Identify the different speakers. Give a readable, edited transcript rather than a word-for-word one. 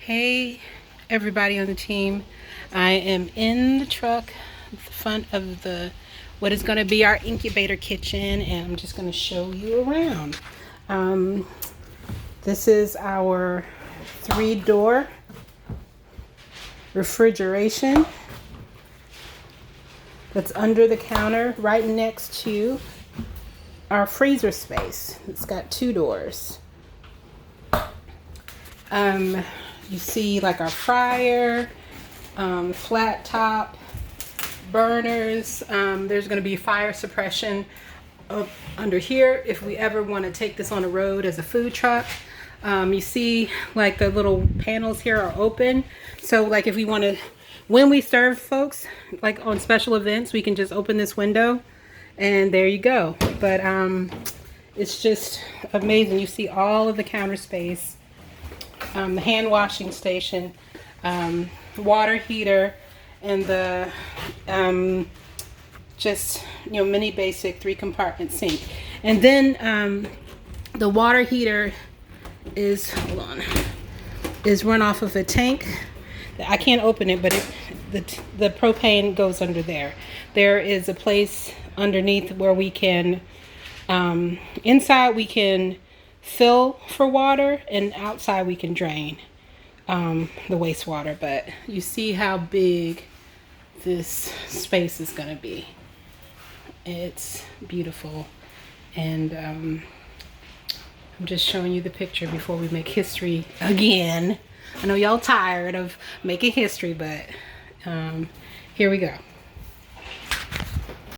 Speaker 1: Hey everybody on the team, I am in the truck at the front of what is going to be our incubator kitchen, and I'm just going to show you around. This is our 3-door refrigeration that's under the counter right next to our freezer space. It's got 2 doors. You see like our fryer, flat top, burners. There's going to be fire suppression up under here if we ever want to take this on the road as a food truck. You see like the little panels here are open. So like if we want to, when we serve folks, like on special events, we can just open this window and there you go. But it's just amazing. You see all of the counter space. The hand washing station, water heater, and the just mini basic 3-compartment sink. And then the water heater is run off of a tank. I can't open it, but the propane goes under there. There is a place underneath where we can inside we can fill for water, and outside we can drain the wastewater. But you see how big this space is going to be. It's beautiful, and I'm just showing you the picture before we make history again. I know y'all tired of making history, but here we go.